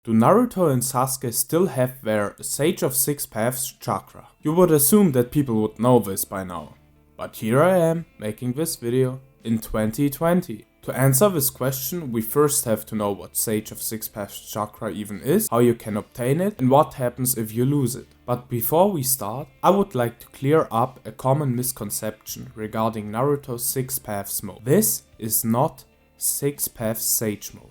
Do Naruto and Sasuke still have their Sage of Six Paths chakra? You would assume that people would know this by now. But here I am, making this video in 2020. To answer this question, we first have to know what Sage of Six Paths chakra even is, how you can obtain it, and what happens if you lose it. But before we start, I would like to clear up a common misconception regarding Naruto Six Paths mode. This is not Six Paths Sage mode.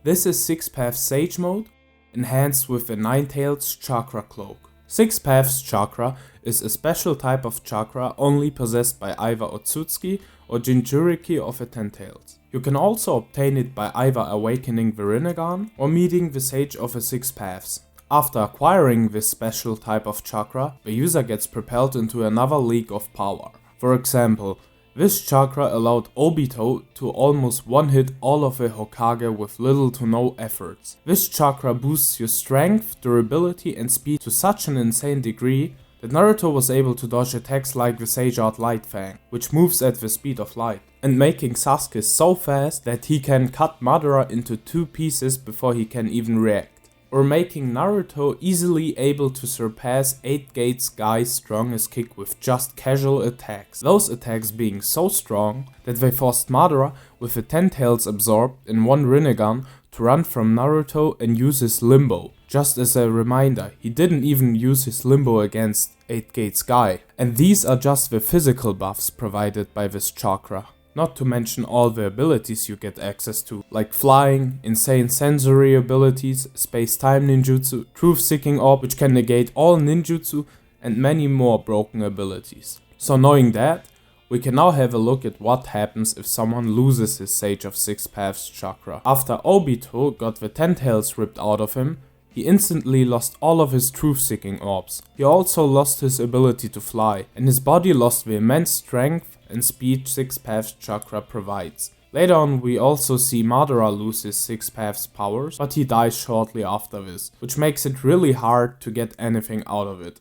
This is Six Paths Sage mode, enhanced with the Nine-Tails Chakra Cloak. Six Paths Chakra is a special type of chakra only possessed by either Otsutsuki or Jinchuriki of the Ten-Tails. You can also obtain it by either awakening the Rinnegan or meeting the Sage of the Six Paths. After acquiring this special type of chakra, the user gets propelled into another league of power. For example, this chakra allowed Obito to almost one-hit all of the Hokage with little to no efforts. This chakra boosts your strength, durability and speed to such an insane degree that Naruto was able to dodge attacks like the Sage Art Light Fang, which moves at the speed of light, and making Sasuke so fast that he can cut Madara into two pieces before he can even react. Or making Naruto easily able to surpass 8 Gates Guy's strongest kick with just casual attacks. Those attacks being so strong that they forced Madara with the Ten-Tails absorbed in one Rinnegan to run from Naruto and use his limbo. Just as a reminder, he didn't even use his limbo against 8 Gates Guy. And these are just the physical buffs provided by this chakra. Not to mention all the abilities you get access to, like flying, insane sensory abilities, space-time ninjutsu, truth-seeking orb which can negate all ninjutsu, and many more broken abilities. So knowing that, we can now have a look at what happens if someone loses his Sage of Six Paths chakra. After Obito got the Ten-Tails ripped out of him, he instantly lost all of his truth-seeking orbs. He also lost his ability to fly, and his body lost the immense strength and speed Six Paths chakra provides. Later on we also see Madara lose his Six Paths powers, but he dies shortly after this, which makes it really hard to get anything out of it.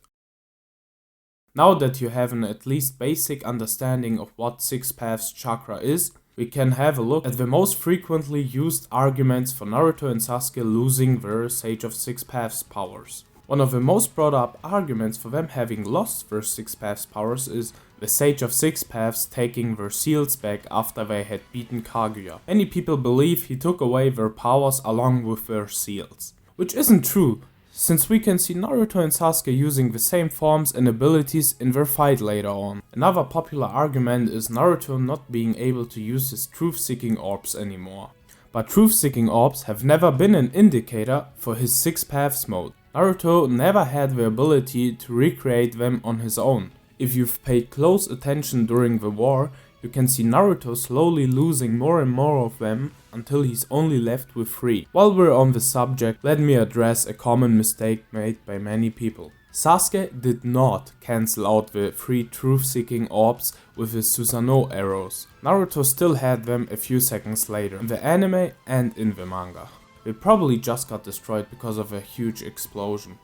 Now that you have an at least basic understanding of what Six Paths chakra is, we can have a look at the most frequently used arguments for Naruto and Sasuke losing their Sage of Six Paths powers. One of the most brought up arguments for them having lost their Six Paths powers is the Sage of Six Paths taking their seals back after they had beaten Kaguya. Many people believe he took away their powers along with their seals. Which isn't true, since we can see Naruto and Sasuke using the same forms and abilities in their fight later on. Another popular argument is Naruto not being able to use his truth-seeking orbs anymore. But truth-seeking orbs have never been an indicator for his Six Paths mode. Naruto never had the ability to recreate them on his own. If you've paid close attention during the war, you can see Naruto slowly losing more and more of them until he's only left with 3. While we're on the subject, let me address a common mistake made by many people. Sasuke did not cancel out the 3 truth-seeking orbs with his Susanoo arrows. Naruto still had them a few seconds later, in the anime and in the manga. They probably just got destroyed because of a huge explosion.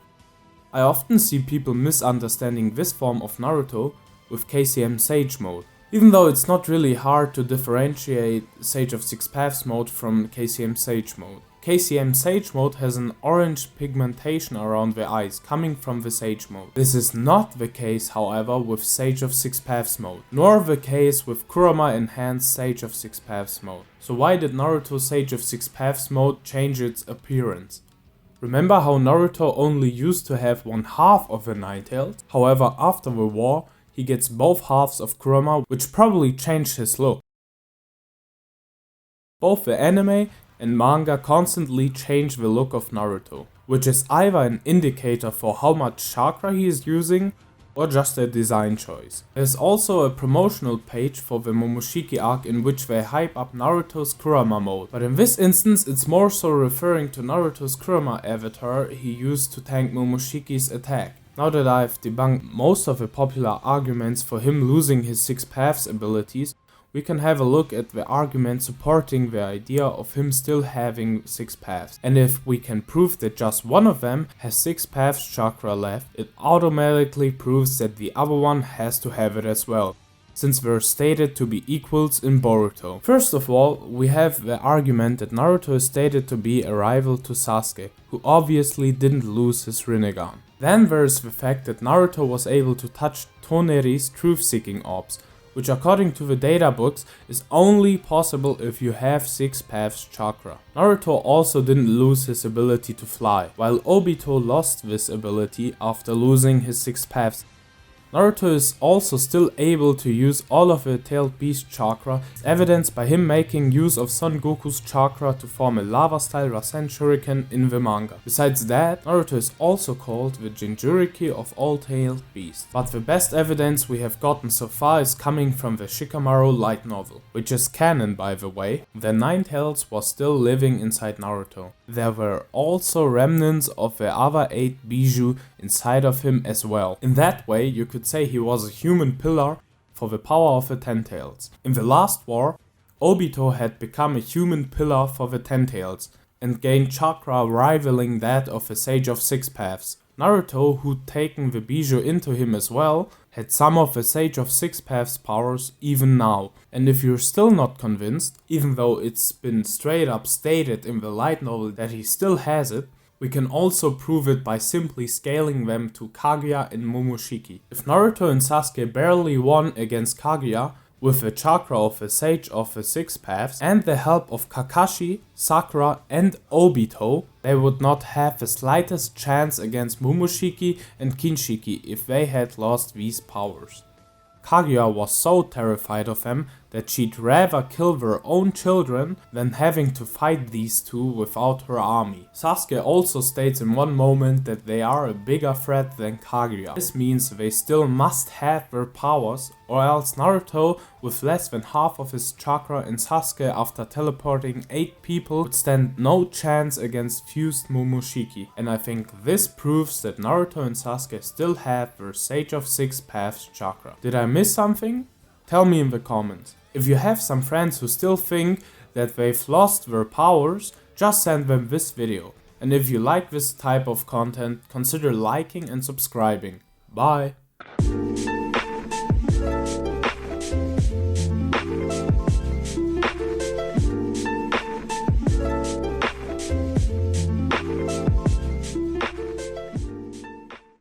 I often see people misunderstanding this form of Naruto with KCM Sage mode, even though it's not really hard to differentiate Sage of Six Paths mode from KCM Sage mode. KCM Sage mode has an orange pigmentation around the eyes coming from the Sage mode. This is not the case, however, with Sage of Six Paths mode, nor the case with Kurama enhanced Sage of Six Paths mode. So why did Naruto Sage of Six Paths mode change its appearance? Remember how Naruto only used to have one half of the Nine-Tails? However, after the war, he gets both halves of Kurama, which probably changed his look. Both the anime and manga constantly change the look of Naruto, which is either an indicator for how much chakra he is using, or just a design choice. There's also a promotional page for the Momoshiki arc in which they hype up Naruto's Kurama mode, but in this instance it's more so referring to Naruto's Kurama avatar he used to tank Momoshiki's attack. Now that I've debunked most of the popular arguments for him losing his Six Paths abilities, we can have a look at the argument supporting the idea of him still having Six Paths. And if we can prove that just one of them has Six Paths chakra left, it automatically proves that the other one has to have it as well. since we're stated to be equals in Boruto. First of all, we have the argument that Naruto is stated to be a rival to Sasuke, who obviously didn't lose his Rinnegan. Then there's the fact that Naruto was able to touch Toneri's truth-seeking orbs, which according to the data books is only possible if you have Six Paths Chakra. Naruto also didn't lose his ability to fly, while Obito lost this ability after losing his Six Paths. Naruto is also still able to use all of the Tailed Beast Chakra, as evidenced by him making use of Son Goku's Chakra to form a lava-style Rasen Shuriken in the manga. Besides that, Naruto is also called the Jinchuriki of all Tailed Beasts. But the best evidence we have gotten so far is coming from the Shikamaru light novel, which is canon by the way. The Nine Tails was still living inside Naruto. There were also remnants of the other 8 Bijou inside of him as well. In that way, you could say he was a human pillar for the power of the Ten Tails. In the last war, Obito had become a human pillar for the Ten Tails and gained chakra rivaling that of the Sage of Six Paths. Naruto, who'd taken the Bijou into him as well, had some of the Sage of Six Paths powers even now. And if you're still not convinced, even though it's been straight up stated in the light novel that he still has it, we can also prove it by simply scaling them to Kaguya and Momoshiki. If Naruto and Sasuke barely won against Kaguya with the chakra of the Sage of the Six Paths and the help of Kakashi, Sakura and Obito, they would not have the slightest chance against Momoshiki and Kinshiki if they had lost these powers. Kaguya was so terrified of them that she'd rather kill their own children than having to fight these two without her army. Sasuke also states in one moment that they are a bigger threat than Kaguya. This means they still must have their powers, or else Naruto, with less than half of his chakra, and Sasuke after teleporting 8 people would stand no chance against fused Momoshiki. And I think this proves that Naruto and Sasuke still have their Sage of Six Paths chakra. Did I miss something? Tell me in the comments. If you have some friends who still think that they've lost their powers, just send them this video. And if you like this type of content, consider liking and subscribing. Bye!